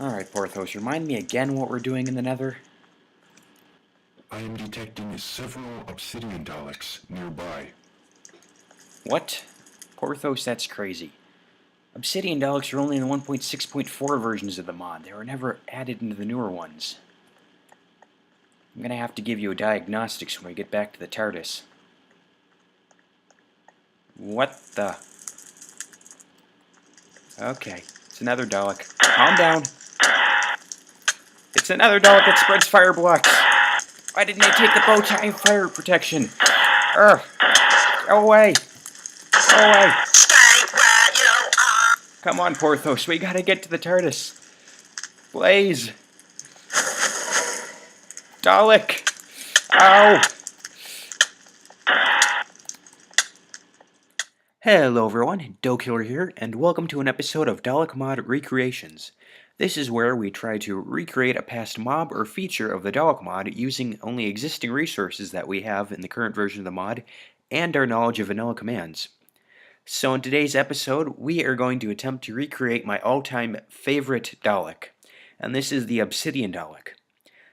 Alright, Porthos, remind me again what we're doing in the nether? I am detecting several Obsidian Daleks nearby. What? Porthos, that's crazy. Obsidian Daleks are only in the 1.6.4 versions of the mod. They were never added into the newer ones. I'm gonna have to give you a diagnostics when we get back to the TARDIS. What the? Okay, it's another Dalek. Calm down. It's another Dalek that spreads fire blocks. Why didn't I take the bow tie fire protection? Urgh. Go away. Go away. Stay where you are. Come on, Porthos. We gotta get to the TARDIS. Blaze. Dalek. Ow. Hello everyone, Dokiller here, and welcome to an episode of Dalek Mod Recreations. This is where we try to recreate a past mob or feature of the Dalek mod using only existing resources that we have in the current version of the mod and our knowledge of vanilla commands. So in today's episode, we are going to attempt to recreate my all-time favorite Dalek, and this is the Obsidian Dalek.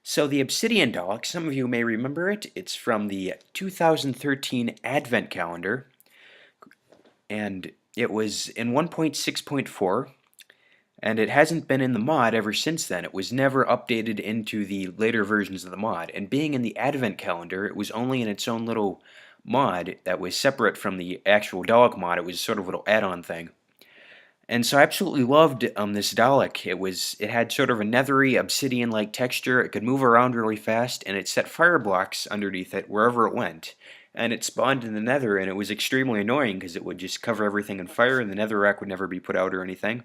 So the Obsidian Dalek, some of you may remember it, it's from the 2013 Advent Calendar, and it was in 1.6.4, and it hasn't been in the mod ever since then. It was never updated into the later versions of the mod, and being in the Advent Calendar, it was only in its own little mod that was separate from the actual Dalek mod. It was sort of a little add-on thing. And so I absolutely loved this Dalek. It had sort of a nethery, obsidian-like texture. It could move around really fast, and it set fire blocks underneath it wherever it went. And it spawned in the nether, and it was extremely annoying because it would just cover everything in fire, and the nether rack would never be put out or anything.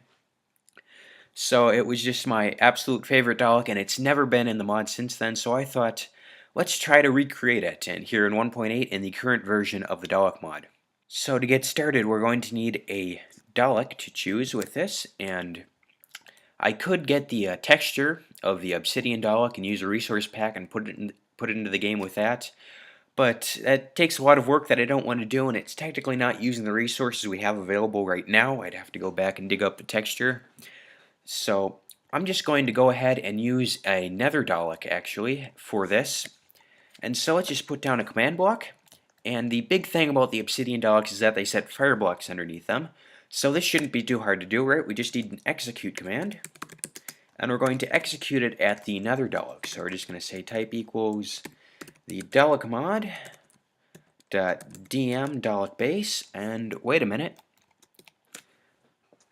So it was just my absolute favorite Dalek, and it's never been in the mod since then, so I thought, let's try to recreate it, and here in 1.8 in the current version of the Dalek mod. So to get started, we're going to need a Dalek to choose with this, and I could get the texture of the Obsidian Dalek and use a resource pack and put it into the game with that. But that takes a lot of work that I don't want to do, and it's technically not using the resources we have available right now. I'd have to go back and dig up the texture. So I'm just going to go ahead and use a nether Dalek, actually, for this. And so let's just put down a command block. And the big thing about the Obsidian Daleks is that they set fire blocks underneath them. So this shouldn't be too hard to do, right? We just need an execute command. And we're going to execute it at the nether Dalek. So we're just going to say type equals the Dalek mod .dm Dalek base, and wait a minute,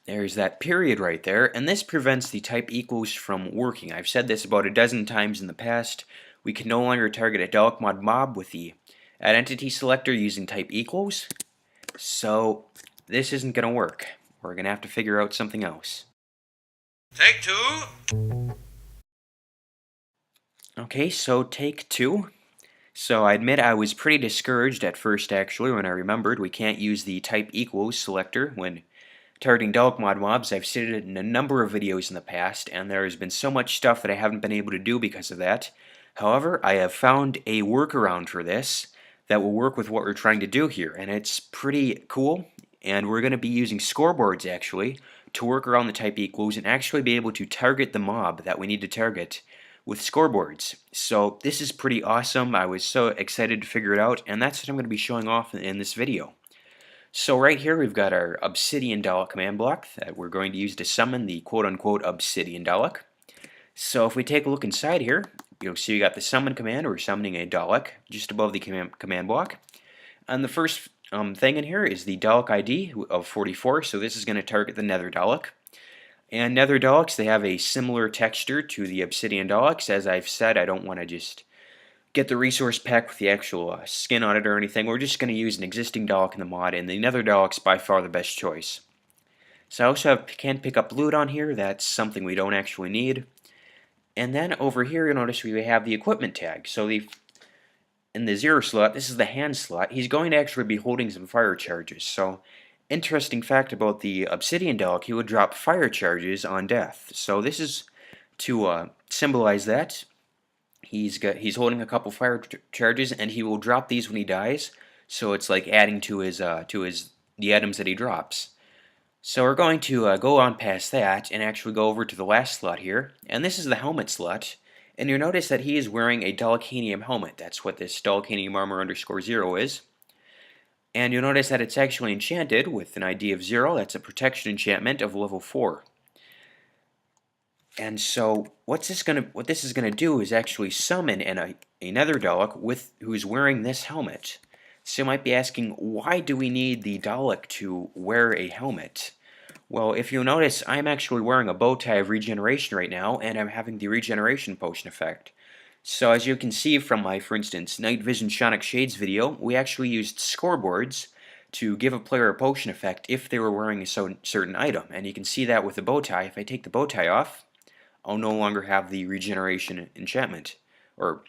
there's that period right there, and this prevents the type equals from working. I've said this about a dozen times in the past. We can no longer target a Dalek mod mob with the identity selector using type equals, so this isn't going to work. We're going to have to figure out something else. Take two. Okay, so take two. So I admit I was pretty discouraged at first, actually, when I remembered we can't use the type equals selector when targeting Dalek mod mobs. I've stated it in a number of videos in the past, and there has been so much stuff that I haven't been able to do because of that. However, I have found a workaround for this that will work with what we're trying to do here, and it's pretty cool, and we're going to be using scoreboards, actually, to work around the type equals and actually be able to target the mob that we need to target with scoreboards. So this is pretty awesome. I was so excited to figure it out, and that's what I'm going to be showing off in this video. So right here we've got our Obsidian Dalek command block that we're going to use to summon the quote-unquote Obsidian Dalek. So if we take a look inside here, you'll see we got the summon command. We're summoning a Dalek just above the command block. And the first thing in here is the Dalek ID of 44, so this is going to target the nether Dalek. And nether Daleks, they have a similar texture to the Obsidian Daleks. As I've said, I don't want to just get the resource pack with the actual skin on it or anything. We're just going to use an existing Dalek in the mod, and the nether Dalek's by far the best choice. So I also can pick up loot on here. That's something we don't actually need. And then over here, you'll notice we have the equipment tag. So in the 0 slot, this is the hand slot. He's going to actually be holding some fire charges. So interesting fact about the Obsidian Dalek, he would drop fire charges on death. So this is to symbolize that. He's holding a couple fire charges, and he will drop these when he dies. So it's like adding to the items that he drops. So we're going to go on past that and actually go over to the last slot here, and this is the helmet slot. And you'll notice that he is wearing a Dalekanium helmet. That's what this Dalekanium armor underscore 0 is. And you'll notice that it's actually enchanted with an ID of 0. That's a protection enchantment of level 4. And so what this is gonna do is actually summon a nether Dalek who's wearing this helmet. So you might be asking, why do we need the Dalek to wear a helmet? Well, if you'll notice, I'm actually wearing a bow tie of regeneration right now, and I'm having the regeneration potion effect. So as you can see from my, for instance, Night Vision Sonic Shades video, we actually used scoreboards to give a player a potion effect if they were wearing a certain item. And you can see that with the bow tie. If I take the bow tie off, I'll no longer have the regeneration enchantment, or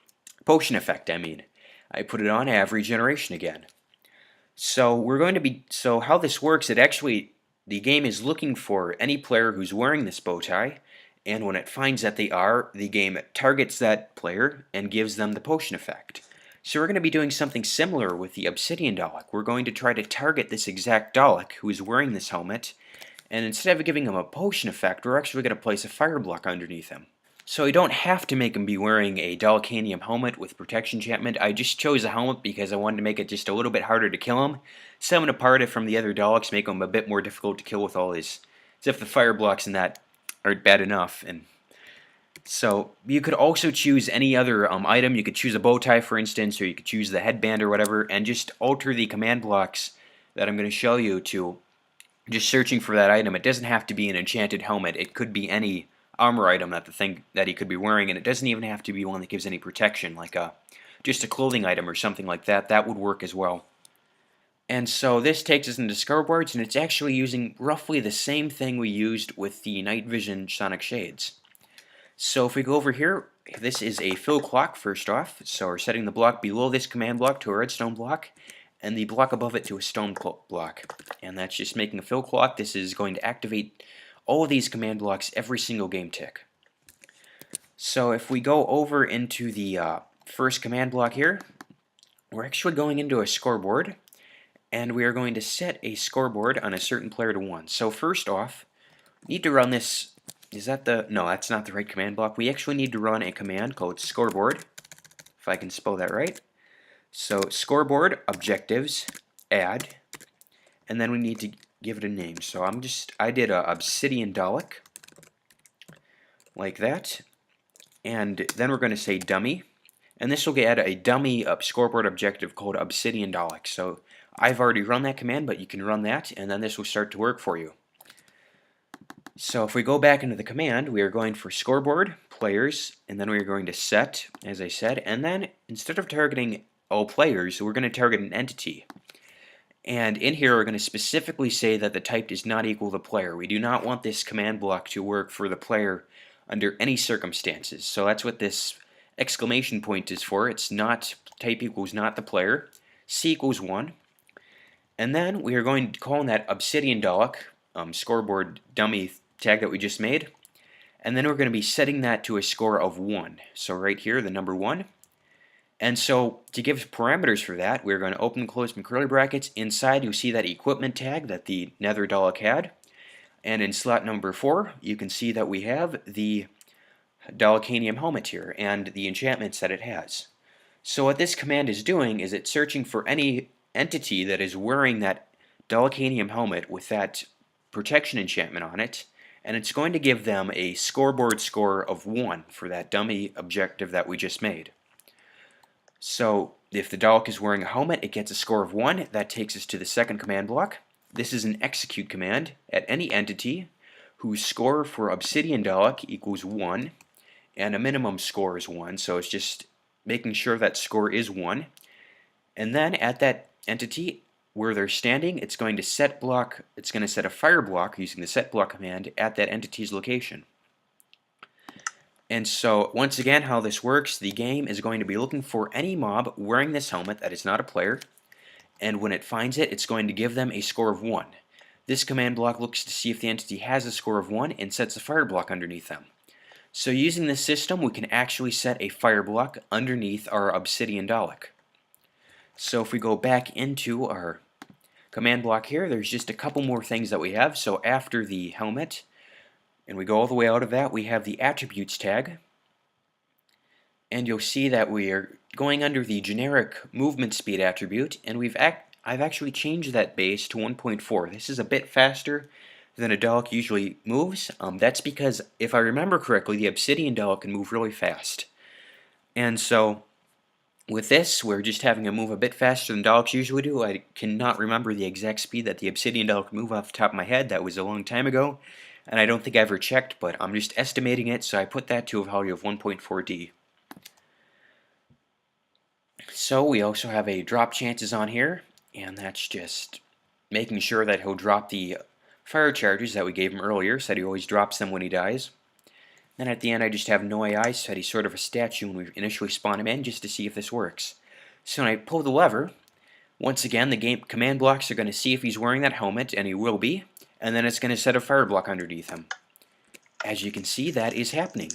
potion effect, I mean. I put it on, I have regeneration again. So how this works, the game is looking for any player who's wearing this bow tie, and when it finds that they are, the game targets that player and gives them the potion effect. So we're going to be doing something similar with the Obsidian Dalek. We're going to try to target this exact Dalek who is wearing this helmet, and instead of giving him a potion effect, we're actually going to place a fire block underneath him. So we don't have to make him be wearing a Dalekanium helmet with protection enchantment. I just chose a helmet because I wanted to make it just a little bit harder to kill him. Set him apart from the other Daleks, make him a bit more difficult to kill with all his... as if the fire blocks in that aren't bad enough. And so you could also choose any other item. You could choose a bow tie, for instance, or you could choose the headband or whatever, and just alter the command blocks that I'm going to show you to just searching for that item. It doesn't have to be an enchanted helmet. It could be any armor item that he could be wearing, and it doesn't even have to be one that gives any protection, like just a clothing item or something like that. That would work as well. And so this takes us into scoreboards, and it's actually using roughly the same thing we used with the Night Vision Sonic Shades. So if we go over here, this is a fill clock first off. So we're setting the block below this command block to a redstone block, and the block above it to a stone block. And that's just making a fill clock. This is going to activate all of these command blocks every single game tick. So if we go over into the first command block here, we're actually going into a scoreboard, and we are going to set a scoreboard on a certain player to 1. So first off, we need to run this. No, that's not the right command block. We actually need to run a command called scoreboard, if I can spell that right. So scoreboard objectives add, and then we need to give it a name. So I did a Obsidian Dalek, like that, and then we're going to say dummy, and this will add a dummy scoreboard objective called Obsidian Dalek. So I've already run that command, but you can run that, and then this will start to work for you. So if we go back into the command, we are going for scoreboard, players, and then we are going to set, as I said, and then instead of targeting all players, we're going to target an entity. And in here, we're going to specifically say that the type does not equal the player. We do not want this command block to work for the player under any circumstances. So that's what this exclamation point is for. It's not type equals not the player. C equals 1. And then we are going to call in that Obsidian Dalek scoreboard dummy tag that we just made. And then we're going to be setting that to a score of 1. So right here, the number 1. And so to give parameters for that, we're going to open and close my curly brackets. Inside, you see that equipment tag that the nether Dalek had. And in slot number 4, you can see that we have the Dalekanium helmet here and the enchantments that it has. So what this command is doing is it's searching for any entity that is wearing that Dalekanium helmet with that protection enchantment on it, and it's going to give them a scoreboard score of 1 for that dummy objective that we just made. So if the Dalek is wearing a helmet, it gets a score of 1. That takes us to the second command block. This is an execute command at any entity whose score for Obsidian Dalek equals 1, and a minimum score is 1, so it's just making sure that score is 1. And then at that entity where they're standing, it's going to set a fire block using the set block command at that entity's location. And so once again, how this works, the game is going to be looking for any mob wearing this helmet that is not a player, and when it finds it, it's going to give them a score of 1. This command block looks to see if the entity has a score of 1 and sets a fire block underneath them. So using this system, we can actually set a fire block underneath our Obsidian Dalek. So if we go back into our command block here, there's just a couple more things that we have. So after the helmet, and we go all the way out of that, we have the attributes tag. And you'll see that we are going under the generic movement speed attribute, and I've actually changed that base to 1.4. This is a bit faster than a Dalek usually moves. That's because, if I remember correctly, the Obsidian Dalek can move really fast. And so, with this, we're just having it move a bit faster than Daleks usually do. I cannot remember the exact speed that the Obsidian Dalek can move off the top of my head. That was a long time ago, and I don't think I ever checked, but I'm just estimating it, so I put that to a value of 1.4D. So we also have a drop chances on here, and that's just making sure that he'll drop the fire charges that we gave him earlier, so that he always drops them when he dies. Then at the end I just have no AI, so that he's sort of a statue when we initially spawn him in, just to see if this works. So when I pull the lever, once again the game command blocks are going to see if he's wearing that helmet, and he will be, and then it's going to set a fire block underneath him. As you can see, that is happening.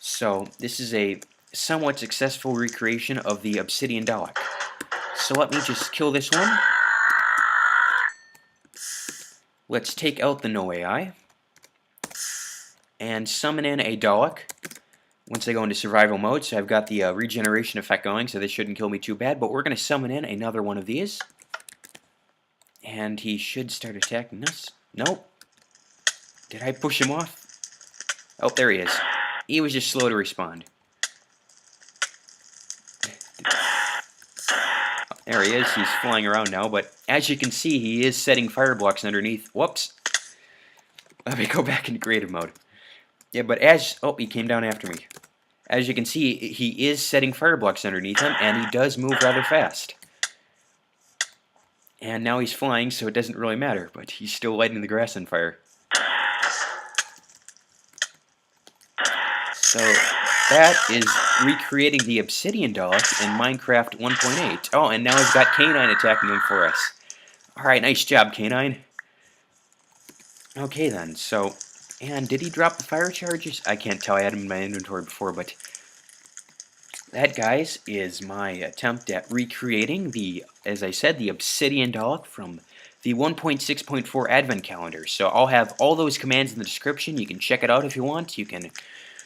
So this is a somewhat successful recreation of the Obsidian Dalek. So let me just kill this one. Let's take out the no AI and summon in a Dalek once I go into survival mode. So I've got the regeneration effect going, so this shouldn't kill me too bad, but we're going to summon in another one of these, and he should start attacking us. Nope. Did I push him off? Oh, there he is. He was just slow to respond. There he is, he's flying around now, but as you can see, he is setting fire blocks underneath. Whoops. Let me go back into creative mode. Yeah, but oh, he came down after me. As you can see, he is setting fire blocks underneath him, and he does move rather fast. And now he's flying, so it doesn't really matter, but he's still lighting the grass on fire. So that is recreating the Obsidian Dalek in Minecraft 1.8. Oh, and now he's got Canine attacking him for us. Alright, nice job, Canine. Okay then, so, and did he drop the fire charges? I can't tell, I had him in my inventory before, but that, guys, is my attempt at recreating the, as I said, the Obsidian Dalek from the 1.6.4 Advent Calendar. So I'll have all those commands in the description. You can check it out if you want. You can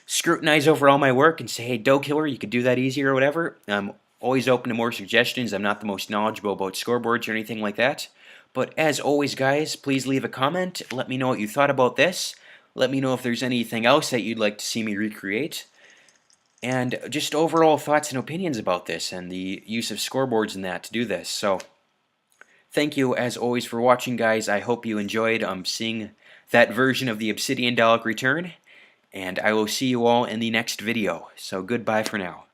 scrutinize over all my work and say, hey, Doe Killer, you could do that easier or whatever. I'm always open to more suggestions. I'm not the most knowledgeable about scoreboards or anything like that. But as always, guys, please leave a comment. Let me know what you thought about this. Let me know if there's anything else that you'd like to see me recreate. And just overall thoughts and opinions about this and the use of scoreboards and that to do this. So thank you, as always, for watching, guys. I hope you enjoyed seeing that version of the Obsidian Dalek return. And I will see you all in the next video. So goodbye for now.